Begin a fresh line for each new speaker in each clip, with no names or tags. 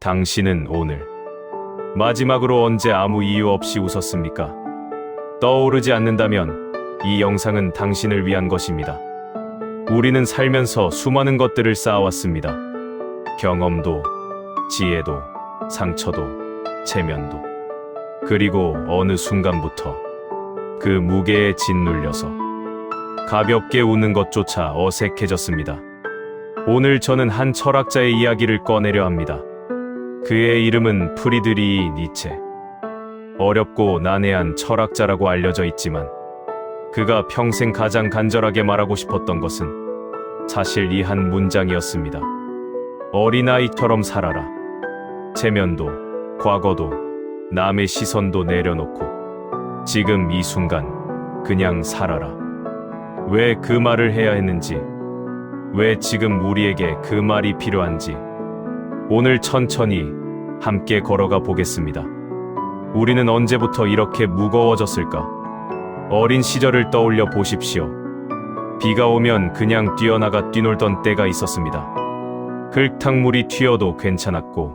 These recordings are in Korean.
당신은 오늘 마지막으로 언제 아무 이유 없이 웃었습니까? 떠오르지 않는다면 이 영상은 당신을 위한 것입니다. 우리는 살면서 수많은 것들을 쌓아왔습니다. 경험도, 지혜도, 상처도, 체면도. 그리고 어느 순간부터 그 무게에 짓눌려서 가볍게 웃는 것조차 어색해졌습니다. 오늘 저는 한 철학자의 이야기를 꺼내려 합니다. 그의 이름은 프리드리히 니체. 어렵고 난해한 철학자라고 알려져 있지만 그가 평생 가장 간절하게 말하고 싶었던 것은 사실 이 한 문장이었습니다. 어린아이처럼 살아라. 체면도, 과거도, 남의 시선도 내려놓고 지금 이 순간 그냥 살아라. 왜 그 말을 해야 했는지, 왜 지금 우리에게 그 말이 필요한지 오늘 천천히 함께 걸어가 보겠습니다. 우리는 언제부터 이렇게 무거워졌을까? 어린 시절을 떠올려 보십시오. 비가 오면 그냥 뛰어나가 뛰놀던 때가 있었습니다. 흙탕물이 튀어도 괜찮았고,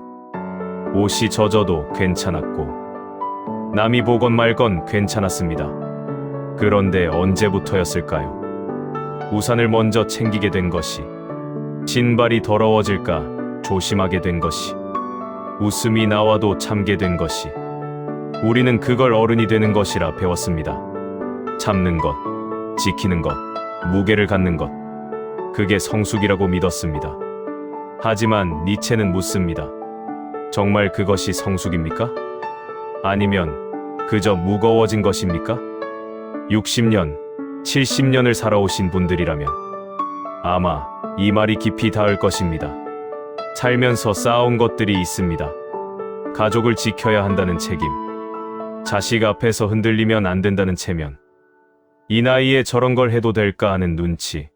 옷이 젖어도 괜찮았고, 남이 보건 말건 괜찮았습니다. 그런데 언제부터였을까요? 우산을 먼저 챙기게 된 것이, 신발이 더러워질까 조심하게 된 것이, 웃음이 나와도 참게 된 것이, 우리는 그걸 어른이 되는 것이라 배웠습니다. 참는 것, 지키는 것, 무게를 갖는 것, 그게 성숙이라고 믿었습니다. 하지만 니체는 묻습니다. 정말 그것이 성숙입니까? 아니면 그저 무거워진 것입니까? 60년, 70년을 살아오신 분들이라면 아마 이 말이 깊이 닿을 것입니다. 살면서 쌓아온 것들이 있습니다. 가족을 지켜야 한다는 책임, 자식 앞에서 흔들리면 안 된다는 체면, 이 나이에 저런 걸 해도 될까 하는 눈치,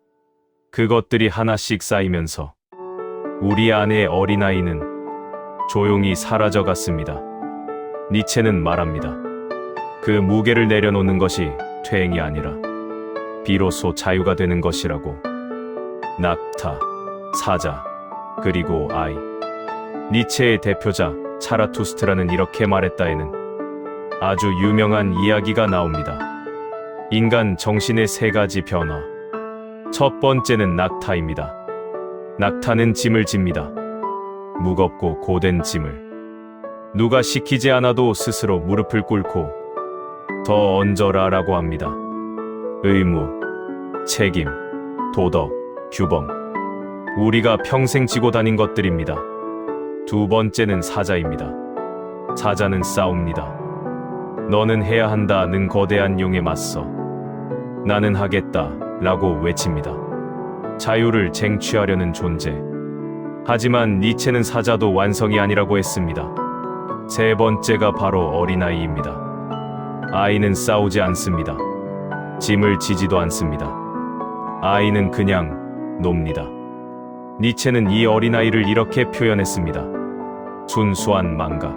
그것들이 하나씩 쌓이면서 우리 안의 어린아이는 조용히 사라져갔습니다. 니체는 말합니다. 그 무게를 내려놓는 것이 퇴행이 아니라 비로소 자유가 되는 것이라고. 낙타, 사자, 그리고 아이. 니체의 대표자 차라투스트라는 이렇게 말했다에는 아주 유명한 이야기가 나옵니다. 인간 정신의 세 가지 변화. 첫 번째는 낙타입니다. 낙타는 짐을 집니다. 무겁고 고된 짐을. 누가 시키지 않아도 스스로 무릎을 꿇고 더 얹어라 라고 합니다. 의무, 책임, 도덕, 규범. 우리가 평생 지고 다닌 것들입니다. 두 번째는 사자입니다. 사자는 싸웁니다. 너는 해야 한다는 거대한 용에 맞서 나는 하겠다 라고 외칩니다. 자유를 쟁취하려는 존재. 하지만 니체는 사자도 완성이 아니라고 했습니다. 세 번째가 바로 어린아이입니다. 아이는 싸우지 않습니다. 짐을 지지도 않습니다. 아이는 그냥 놉니다. 니체는 이 어린아이를 이렇게 표현했습니다. 순수한 망각,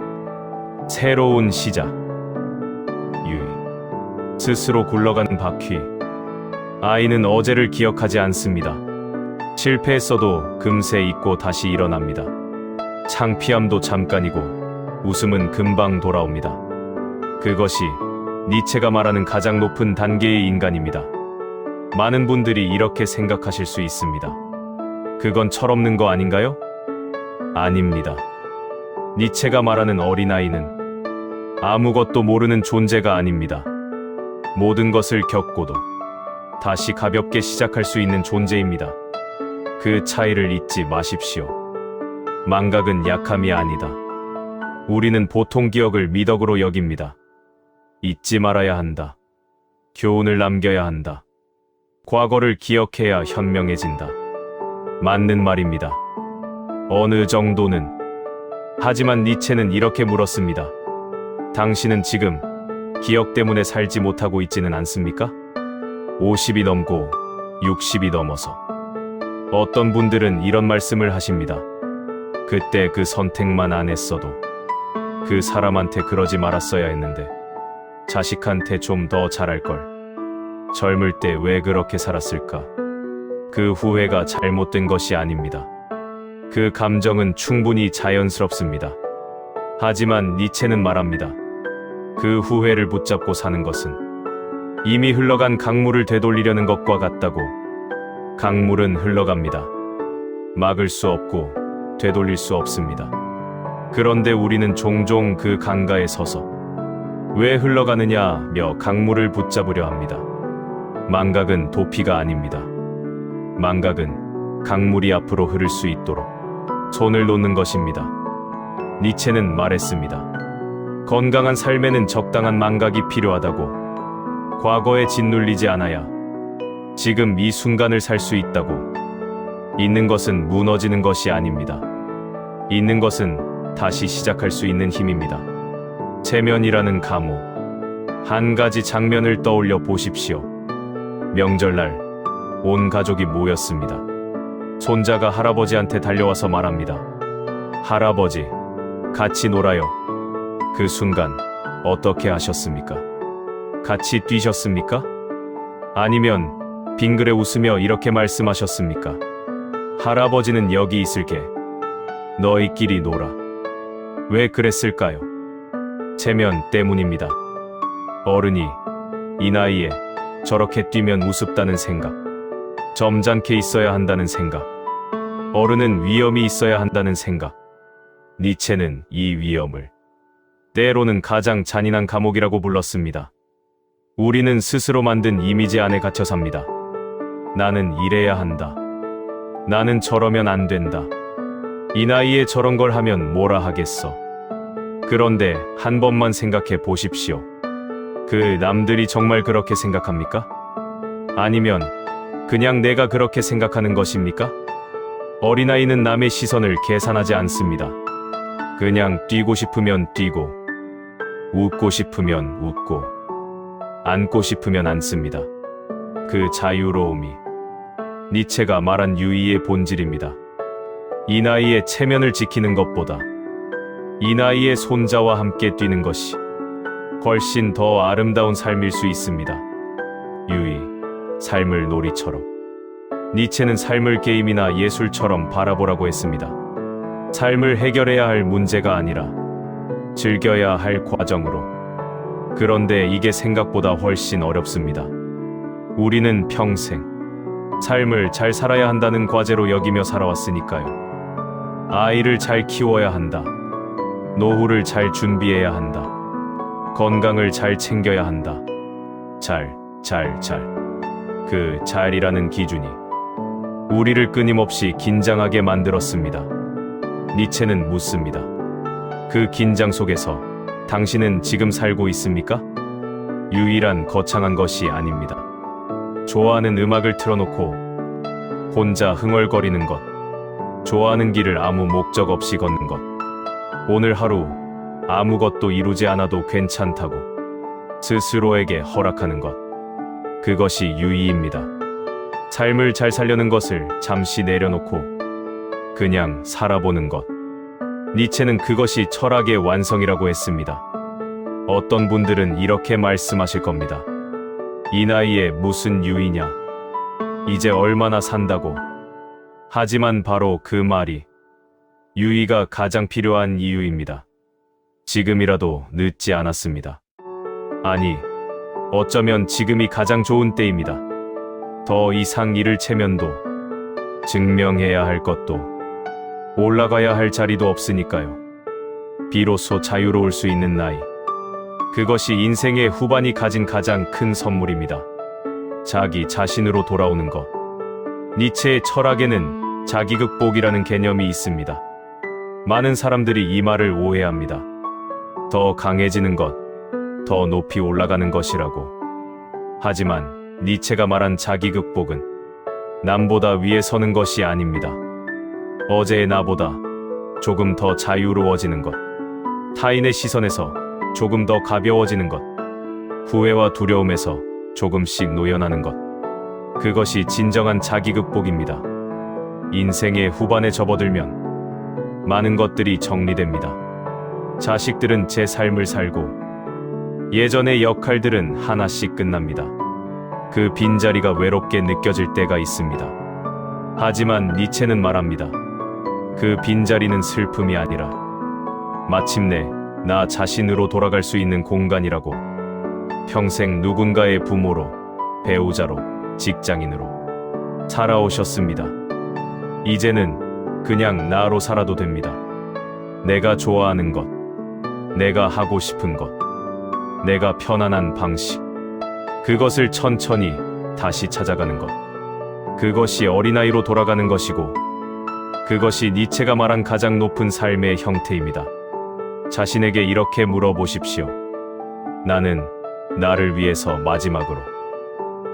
새로운 시작, 유의, 스스로 굴러가는 바퀴. 아이는 어제를 기억하지 않습니다. 실패했어도 금세 잊고 다시 일어납니다. 창피함도 잠깐이고 웃음은 금방 돌아옵니다. 그것이 니체가 말하는 가장 높은 단계의 인간입니다. 많은 분들이 이렇게 생각하실 수 있습니다. 그건 철없는 거 아닌가요? 아닙니다. 니체가 말하는 어린아이는 아무것도 모르는 존재가 아닙니다. 모든 것을 겪고도 다시 가볍게 시작할 수 있는 존재입니다. 그 차이를 잊지 마십시오. 망각은 약함이 아니다. 우리는 보통 기억을 미덕으로 여깁니다. 잊지 말아야 한다. 교훈을 남겨야 한다. 과거를 기억해야 현명해진다. 맞는 말입니다. 어느 정도는. 하지만 니체는 이렇게 물었습니다. 당신은 지금 기억 때문에 살지 못하고 있지는 않습니까? 50이 넘고 60이 넘어서. 어떤 분들은 이런 말씀을 하십니다. 그때 그 선택만 안 했어도, 그 사람한테 그러지 말았어야 했는데, 자식한테 좀 더 잘할걸. 젊을 때 왜 그렇게 살았을까? 그 후회가 잘못된 것이 아닙니다. 그 감정은 충분히 자연스럽습니다. 하지만 니체는 말합니다. 그 후회를 붙잡고 사는 것은 이미 흘러간 강물을 되돌리려는 것과 같다고. 강물은 흘러갑니다. 막을 수 없고 되돌릴 수 없습니다. 그런데 우리는 종종 그 강가에 서서 왜 흘러가느냐며 강물을 붙잡으려 합니다. 망각은 도피가 아닙니다. 망각은 강물이 앞으로 흐를 수 있도록 손을 놓는 것입니다. 니체는 말했습니다. 건강한 삶에는 적당한 망각이 필요하다고. 과거에 짓눌리지 않아야 지금 이 순간을 살 수 있다고. 있는 것은 무너지는 것이 아닙니다. 있는 것은 다시 시작할 수 있는 힘입니다. 체면이라는 감옥. 한 가지 장면을 떠올려 보십시오. 명절날 온 가족이 모였습니다. 손자가 할아버지한테 달려와서 말합니다. 할아버지, 같이 놀아요. 그 순간 어떻게 하셨습니까? 같이 뛰셨습니까? 아니면 빙그레 웃으며 이렇게 말씀하셨습니까? 할아버지는 여기 있을게. 너희끼리 놀아. 왜 그랬을까요? 체면 때문입니다. 어른이 이 나이에 저렇게 뛰면 우습다는 생각, 점잖게 있어야 한다는 생각, 어른은 위험이 있어야 한다는 생각. 니체는 이 위험을 때로는 가장 잔인한 감옥이라고 불렀습니다. 우리는 스스로 만든 이미지 안에 갇혀 삽니다. 나는 이래야 한다. 나는 저러면 안 된다. 이 나이에 저런 걸 하면 뭐라 하겠어. 그런데 한 번만 생각해 보십시오. 그 남들이 정말 그렇게 생각합니까? 아니면 그냥 내가 그렇게 생각하는 것입니까? 어린아이는 남의 시선을 계산하지 않습니다. 그냥 뛰고 싶으면 뛰고, 웃고 싶으면 웃고, 앉고 싶으면 앉습니다. 그 자유로움이 니체가 말한 유의의 본질입니다. 이 나이에 체면을 지키는 것보다 이 나이에 손자와 함께 뛰는 것이 훨씬 더 아름다운 삶일 수 있습니다. 유의, 삶을 놀이처럼. 니체는 삶을 게임이나 예술처럼 바라보라고 했습니다. 삶을 해결해야 할 문제가 아니라 즐겨야 할 과정으로. 그런데 이게 생각보다 훨씬 어렵습니다. 우리는 평생 삶을 잘 살아야 한다는 과제로 여기며 살아왔으니까요. 아이를 잘 키워야 한다. 노후를 잘 준비해야 한다. 건강을 잘 챙겨야 한다. 잘. 그 잘이라는 기준이 우리를 끊임없이 긴장하게 만들었습니다. 니체는 묻습니다. 그 긴장 속에서 당신은 지금 살고 있습니까? 유일한 거창한 것이 아닙니다. 좋아하는 음악을 틀어놓고 혼자 흥얼거리는 것. 좋아하는 길을 아무 목적 없이 걷는 것. 오늘 하루 아무것도 이루지 않아도 괜찮다고 스스로에게 허락하는 것. 그것이 유의입니다. 삶을 잘 살려는 것을 잠시 내려놓고 그냥 살아보는 것. 니체는 그것이 철학의 완성이라고 했습니다. 어떤 분들은 이렇게 말씀하실 겁니다. 이 나이에 무슨 유의냐? 이제 얼마나 산다고? 하지만 바로 그 말이 유의가 가장 필요한 이유입니다. 지금이라도 늦지 않았습니다. 아니, 어쩌면 지금이 가장 좋은 때입니다. 더 이상 잃을 체면도, 증명해야 할 것도, 올라가야 할 자리도 없으니까요. 비로소 자유로울 수 있는 나이. 그것이 인생의 후반이 가진 가장 큰 선물입니다. 자기 자신으로 돌아오는 것. 니체의 철학에는 자기극복이라는 개념이 있습니다. 많은 사람들이 이 말을 오해합니다. 더 강해지는 것, 더 높이 올라가는 것이라고. 하지만 니체가 말한 자기극복은 남보다 위에 서는 것이 아닙니다. 어제의 나보다 조금 더 자유로워지는 것. 타인의 시선에서 조금 더 가벼워지는 것. 후회와 두려움에서 조금씩 노연하는 것. 그것이 진정한 자기극복입니다. 인생의 후반에 접어들면 많은 것들이 정리됩니다. 자식들은 제 삶을 살고 예전의 역할들은 하나씩 끝납니다. 그 빈자리가 외롭게 느껴질 때가 있습니다. 하지만 니체는 말합니다. 그 빈자리는 슬픔이 아니라 마침내 나 자신으로 돌아갈 수 있는 공간이라고. 평생 누군가의 부모로, 배우자로, 직장인으로 살아오셨습니다. 이제는 그냥 나로 살아도 됩니다. 내가 좋아하는 것, 내가 하고 싶은 것, 내가 편안한 방식. 그것을 천천히 다시 찾아가는 것. 그것이 어린아이로 돌아가는 것이고, 그것이 니체가 말한 가장 높은 삶의 형태입니다. 자신에게 이렇게 물어보십시오. 나는 나를 위해서 마지막으로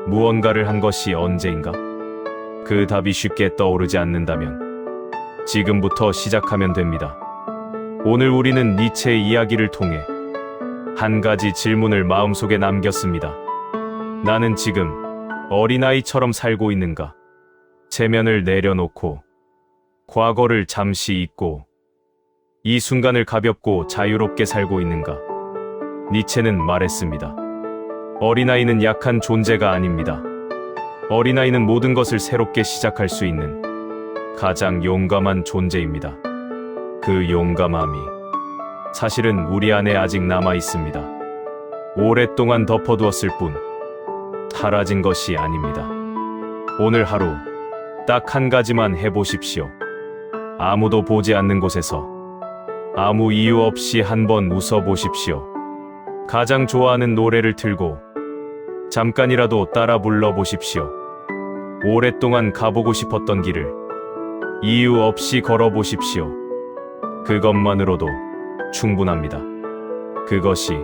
무언가를 한 것이 언제인가? 그 답이 쉽게 떠오르지 않는다면 지금부터 시작하면 됩니다. 오늘 우리는 니체의 이야기를 통해 한 가지 질문을 마음속에 남겼습니다. 나는 지금 어린아이처럼 살고 있는가? 체면을 내려놓고 과거를 잠시 잊고 이 순간을 가볍고 자유롭게 살고 있는가? 니체는 말했습니다. 어린아이는 약한 존재가 아닙니다. 어린아이는 모든 것을 새롭게 시작할 수 있는 가장 용감한 존재입니다. 그 용감함이 사실은 우리 안에 아직 남아 있습니다. 오랫동안 덮어두었을 뿐 사라진 것이 아닙니다. 오늘 하루 딱 한 가지만 해보십시오. 아무도 보지 않는 곳에서 아무 이유 없이 한번 웃어보십시오. 가장 좋아하는 노래를 틀고 잠깐이라도 따라 불러보십시오. 오랫동안 가보고 싶었던 길을 이유 없이 걸어보십시오. 그것만으로도 충분합니다. 그것이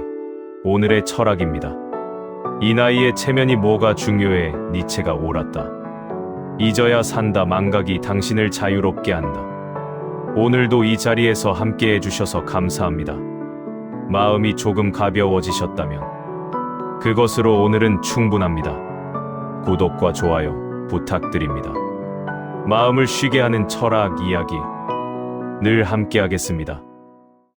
오늘의 철학입니다. 이 나이에 체면이 뭐가 중요해? 니체가 옳았다. 잊어야 산다. 망각이 당신을 자유롭게 한다. 오늘도 이 자리에서 함께 해주셔서 감사합니다. 마음이 조금 가벼워지셨다면 그것으로 오늘은 충분합니다. 구독과 좋아요 부탁드립니다. 마음을 쉬게 하는 철학 이야기 늘 함께 하겠습니다.